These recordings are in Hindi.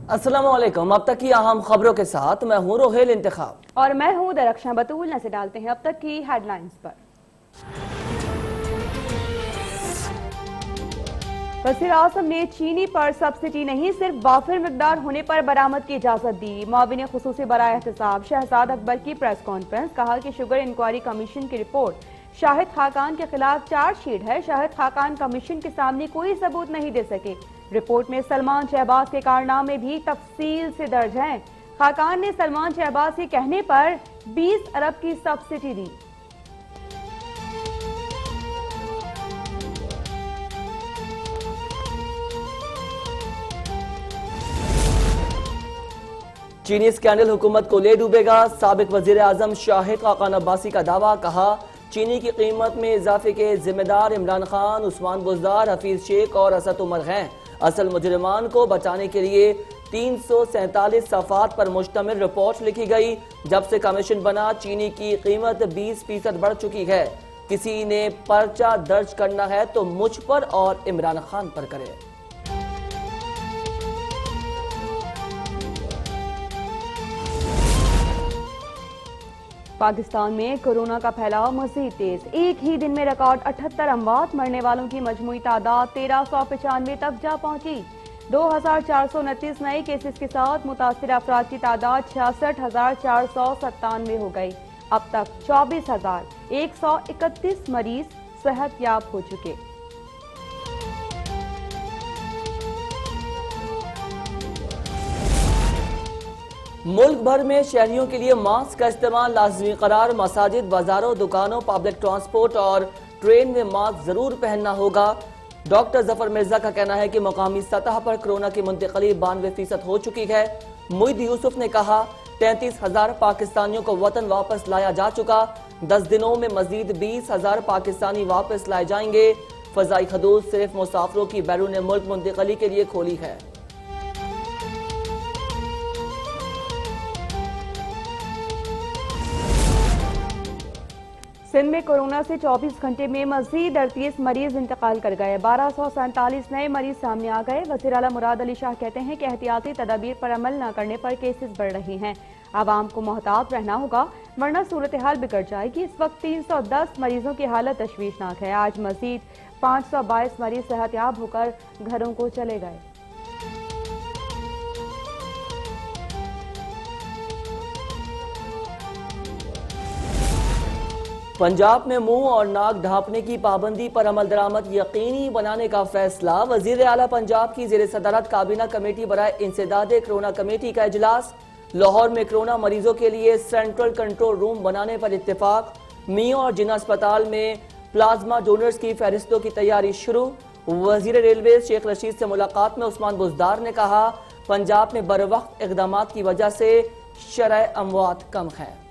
अस्सलाम वालेकुम। अब तक की अहम खबरों के साथ मैं हूँ रोहेल इंतखाब और मैं हूँ दरख्शां बतूल। नजर डालते हैं अब तक की हेडलाइंस पर। वज़ीर आज़म ने चीनी पर सब्सिडी नहीं सिर्फ वाफिर मिकदार होने पर बरामद की इजाजत दी। मुआविन खुसूसी बराए एहतसाब शहजाद अकबर की प्रेस कॉन्फ्रेंस। कहा कि शुगर इंक्वायरी कमीशन की रिपोर्ट शाहिद खाकान के खिलाफ चार्जशीट है। शाहिद खाकान कमीशन के सामने कोई सबूत नहीं दे सके। रिपोर्ट में सलमान शहबाज के कारनामे भी तफसील से दर्ज हैं। खाकान ने सलमान शहबाज के कहने पर 20 अरब की सब्सिडी दी। चीनी स्कैंडल हुकूमत को ले डूबेगा। साबिक वजीर आजम शाहिद खाकान अब्बासी का दावा। कहा चीनी की कीमत में इजाफे के जिम्मेदार इमरान खान, उस्मान बुजदार, हफीज शेख और असद उमर हैं। असल मुजरिमान को बचाने के लिए 347 सफ़ात पर मुश्तमिल रिपोर्ट लिखी गई। जब से कमीशन बना चीनी की कीमत 20% बढ़ चुकी है। किसी ने पर्चा दर्ज करना है तो मुझ पर और इमरान खान पर करे। पाकिस्तान में कोरोना का फैलाव मजीद तेज। एक ही दिन में रिकॉर्ड 78 अमवात। मरने वालों की मजमूई तादाद 1395 तक जा पहुंची। 2429 नए केसेस के साथ मुतासिर अफराद की तादाद 66,497 हो गई। अब तक 24,131 मरीज सेहतयाब हो चुके। मुल्क भर में शहरियों के लिए मास्क का इस्तेमाल लाजमी करार। मसाजिद, बाजारों, दुकानों, पब्लिक ट्रांसपोर्ट और ट्रेन में मास्क जरूर पहनना होगा। डॉक्टर जफर मिर्जा का कहना है कि मकामी सतह पर कोरोना की मुंतकली 92% हो चुकी है। मुईद यूसुफ ने कहा 33,000 पाकिस्तानियों को वतन वापस लाया जा चुका। 10 दिनों में मजीद 20,000 पाकिस्तानी वापस लाए जाएंगे। फजाई हदूद सिर्फ मुसाफिरों की बैरून मुल्क मुंतकली के लिए खोली है। सिंध में कोरोना से 24 घंटे में मजीद 38 मरीज इंतकाल कर गए। 1247 नए मरीज सामने आ गए। वज़ीर आला मुराद अली शाह कहते हैं कि एहतियाती तदाबीर पर अमल न करने पर केसेस बढ़ रहे हैं। आवाम को मोहतात रहना होगा वरना सूरत हाल बिगड़ जाएगी। इस वक्त 310 मरीजों की हालत तशवीशनाक है। आज मजीद 522 मरीज सेहतयाब होकर घरों को चले गए। पंजाब में मुंह और नाक ढांपने की पाबंदी पर अमल दरामद यकीनी बनाने का फैसला। वजीर आला पंजाब की जेर सदारत काबीना कमेटी बराए इंसदादे कोरोना कमेटी का इजलास। लाहौर में कोरोना मरीजों के लिए सेंट्रल कंट्रोल रूम बनाने पर इत्तेफाक। मियां और जिन्ना अस्पताल में प्लाज्मा डोनर्स की फहरिस्तों की तैयारी शुरू। वजीर रेलवे शेख रशीद से मुलाकात में उस्मान बुजदार ने कहा पंजाब में बरवक्त इकदामात की वजह से शरह अमवात कम है।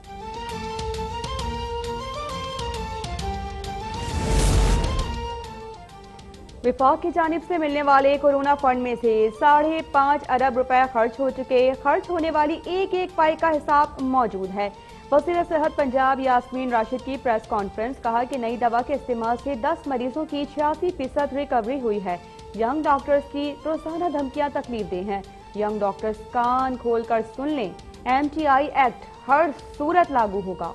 विफाक की जानिब से मिलने वाले कोरोना फंड में से 5.5 अरब रुपए खर्च हो चुके। खर्च होने वाली एक एक पाई का हिसाब मौजूद है। वज़ीर सेहत पंजाब यास्मीन राशिद की प्रेस कॉन्फ्रेंस। कहा कि नई दवा के इस्तेमाल से 10 मरीजों की 86% रिकवरी हुई है। यंग डॉक्टर्स की रोजाना धमकियां तकलीफ दे हैं। यंग डॉक्टर्स कान खोल कर सुन लें, MTI एक्ट हर सूरत लागू होगा।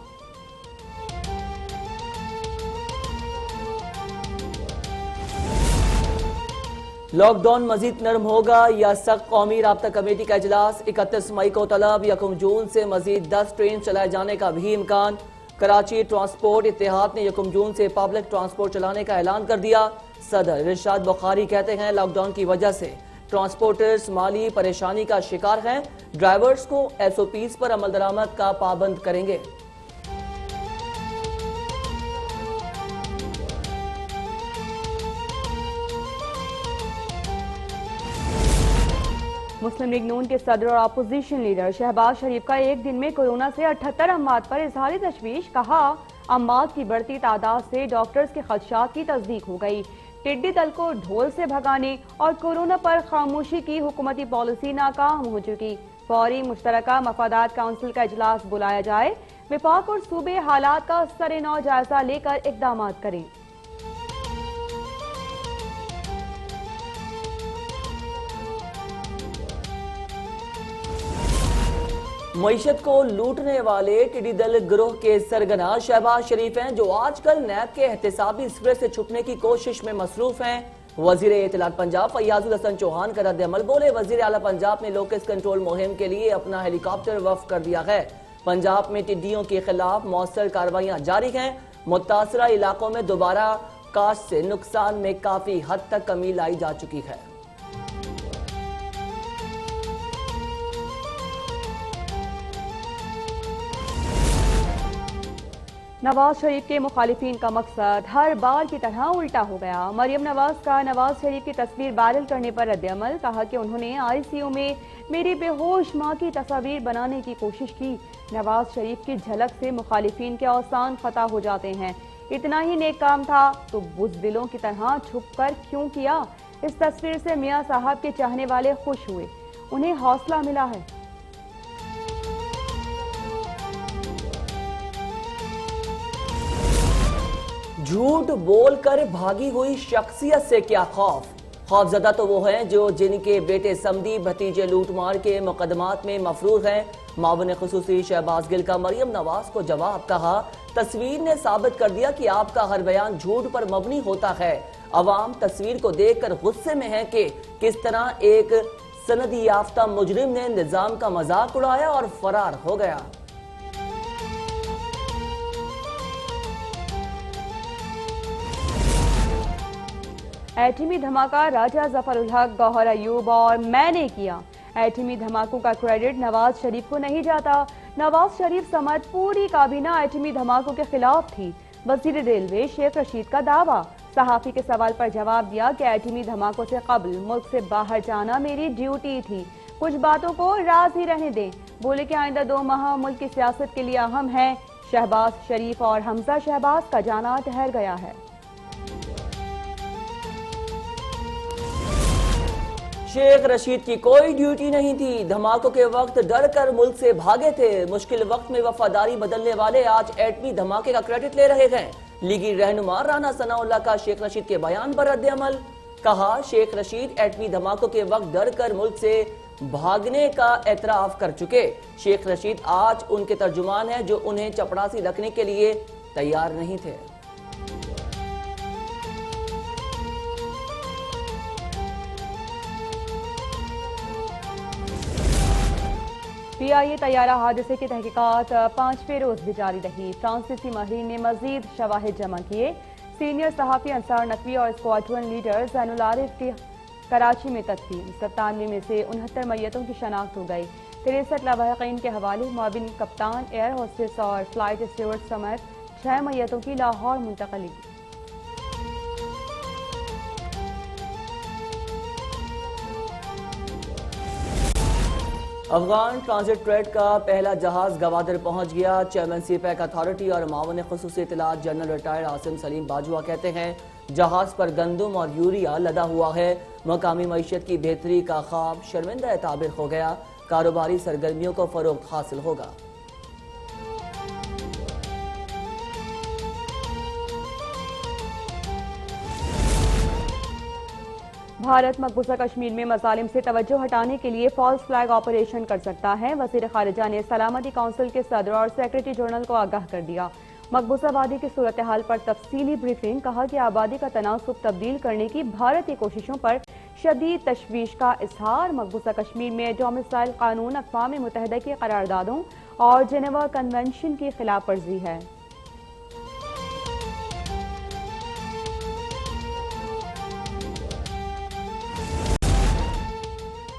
लॉकडाउन मजीद नरम होगा या सख्त? कौमी राब्ता कमेटी का इजलास 31 मई को तलब। 1 जून से मजीद 10 ट्रेन चलाए जाने का भी इम्कान। कराची ट्रांसपोर्ट इत्तेहाद ने 1 जून से पब्लिक ट्रांसपोर्ट चलाने का ऐलान कर दिया। सदर इरशाद बुखारी कहते हैं लॉकडाउन की वजह से ट्रांसपोर्टर्स माली परेशानी का शिकार हैं। ड्राइवर्स को SOPs पर अमल दरामद का पाबंद करेंगे। मुस्लिम लीग नून के सदर और अपोजिशन लीडर शहबाज शरीफ का एक दिन में कोरोना से 78 अमवात पर इजहार तशवीश। कहा अमवात की बढ़ती तादाद से डॉक्टर्स के खदशात की तस्दीक हो गई। टिड्डी दल को ढोल से भगाने और कोरोना पर खामोशी की हुकूमती पॉलिसी नाकाम हो चुकी। फौरी मुश्तरका मफादात काउंसिल का इजलास बुलाया जाए। विफाक और सूबे हालात का सरेनौ जायजा लेकर इकदाम करें। मईशत को लूटने वाले टिड्डी दल गिरोह के सरगना शहबाज शरीफ हैं, जो आजकल नैब के एहतसाबी स्प्रे से छुपने की कोशिश में मसरूफ हैं। वजीर इत्तलात पंजाब फैयाजुल हसन चौहान का रद्द-ए-अमल, बोले वजीर आला पंजाब ने लोकस कंट्रोल मुहिम के लिए अपना हेलीकॉप्टर वफ़ कर दिया है। पंजाब में टिड्डियों के खिलाफ मौसर कार्रवाइयां जारी हैं। मुतासरा इलाकों में दोबारा काश्त से नुकसान में काफी हद तक कमी लाई जा चुकी है। नवाज शरीफ के मुखालिफिन का मकसद हर बार की तरह उल्टा हो गया। मरियम नवाज का नवाज शरीफ की तस्वीर वायरल करने पर रद्द-ए-अमल, कहा कि उन्होंने आईसीयू में मेरी बेहोश मां की तस्वीर बनाने की कोशिश की। नवाज शरीफ की झलक से मुखालिफिन के औसान खता हो जाते हैं। इतना ही नेक काम था तो बुज़दिलों की तरह छुपकर क्यों किया। इस तस्वीर से मियां साहब के चाहने वाले खुश हुए, उन्हें हौसला मिला है। झूठ बोलकर भागी हुई शख्सियत से क्या खौफ। खौफजदा तो वो हैं जो जिनके बेटे समदी भतीजे लूटमार के मुकदमात में मफरूर हैं। मावन खुसूसी शहबाज गिल का मरियम नवाज को जवाब, कहा तस्वीर ने साबित कर दिया कि आपका हर बयान झूठ पर मबनी होता है। अवाम तस्वीर को देखकर गुस्से में है कि किस तरह एक सनदी याफ्ता मुजरिम ने निजाम का मजाक उड़ाया और फरार हो गया। एटमी धमाका राजा जफरुल हक, गौहर अयूब और मैंने किया। एटमी धमाकों का क्रेडिट नवाज शरीफ को नहीं जाता। नवाज शरीफ समेत पूरी काबीना एटमी धमाकों के खिलाफ थी। वजीर रेलवे शेख रशीद का दावा, सहाफी के सवाल पर जवाब दिया कि एटमी धमाकों से कबल मुल्क से बाहर जाना मेरी ड्यूटी थी, कुछ बातों को राज ही रहने दें। बोले कि आइंदा 2 माह मुल्क की सियासत के लिए अहम है। शहबाज शरीफ और हमजा शहबाज का जाना ठहर गया है। शेख रशीद की कोई ड्यूटी नहीं थी। धमाकों के वक्त डर कर मुल्क से भागे थे। मुश्किल वक्त में वफादारी बदलने वाले आज एटमी धमाके का क्रेडिट ले रहे हैं। लीगी रहनुमा राना सनाउल्लाह का शेख रशीद के बयान पर रद्द-ए-अमल, कहा शेख रशीद एटमी धमाकों के वक्त डर कर मुल्क से भागने का एतराफ कर चुके। शेख रशीद आज उनके तर्जुमान हैं जो उन्हें चपड़ासी रखने के लिए तैयार नहीं थे। PIA तैयारा हादसे की तहकीकात 5वें रोज भी जारी रही। फ्रांसीसी माहिरीन ने मजीद शवाहिद जमा किए। सीनियर सहाफी अंसार नकवी और स्क्वाड्रन लीडर जैनुल आरिफ की कराची में तदफीन। 97 में से 69 मैयतों की शनाख्त हो गई। 63 लावाहिकीन के हवाले मुआविन कप्तान, एयर होस्टेस और फ्लाइट स्टीवर्ड समेत 6 मैयतों की लाहौर मुंतकली। अफगान ट्रांजिट ट्रेड का पहला जहाज गवादर पहुंच गया। चेयरमैन सीपैक अथॉरिटी और मावन खुसूसी इत्तलात जनरल रिटायर्ड आसिम सलीम बाजुआ कहते हैं जहाज पर गंदम और यूरिया लदा हुआ है। मकामी मईशत की बेहतरी का ख्वाब शर्मिंदा ताबिर हो गया। कारोबारी सरगर्मियों को फरोग हासिल होगा। भारत मकबूजा कश्मीर में मजालिम से तवज्जो हटाने के लिए फॉल्स फ्लैग ऑपरेशन कर सकता है। वज़ीर खारिजा ने सलामती काउंसिल के सदर और सेक्रेटरी जनरल को आगाह कर दिया। मकबूजा आबादी की सूरत हाल पर तफसीली ब्रीफिंग, कहा कि आबादी का तनासुब तब्दील करने की भारतीय कोशिशों पर शदीद तशवीश का इजहार। मकबूजा कश्मीर में डोमिसाइल कानून अक़वाम मुत्तहिदा की करारदादों और जेनेवा कन्वेंशन की खिलाफ वर्जी है।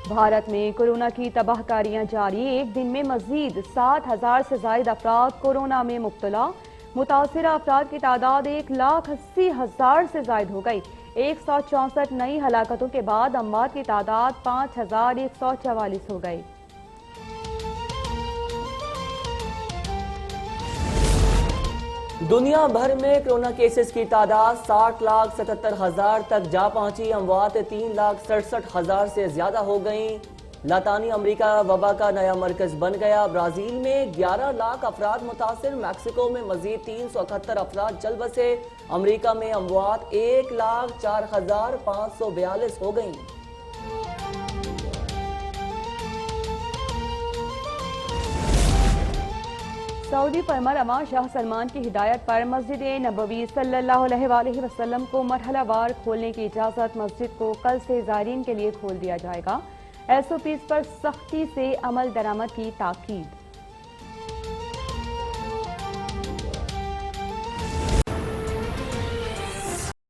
भारत में कोरोना की तबाहकारियां जारी। एक दिन में मजीद 7,000 से ज्यादा अफराद कोरोना में मुब्तला। मुतासिरा अफराद की तादाद 1,80,000 से ज्यादा हो गई। 164 नई हलाकतों के बाद अमवात की तादाद 5,144 हो गई। दुनिया भर में कोरोना केसेस की तादाद 60,77,000 तक जा पहुंची। अमवात 3,67,000 से ज्यादा हो गई। लातानी अमेरिका वबा का नया मरकज बन गया। ब्राजील में 11 लाख अफराद मुतासिर। मैक्सिको में मजीद 371 अफराद चल बसे। अमेरिका में अमवात 1,04,542 हो गई। सऊदी परमरवा शाह सलमान की हिदायत पर मस्जिद नबवी सल्लल्लाहु अलैहि वसल्लम को मरहलावार खोलने की इजाज़त। मस्जिद को कल से ज़ायरीन के लिए खोल दिया जाएगा। SOPs पर सख्ती से अमल दरामद की ताकीद।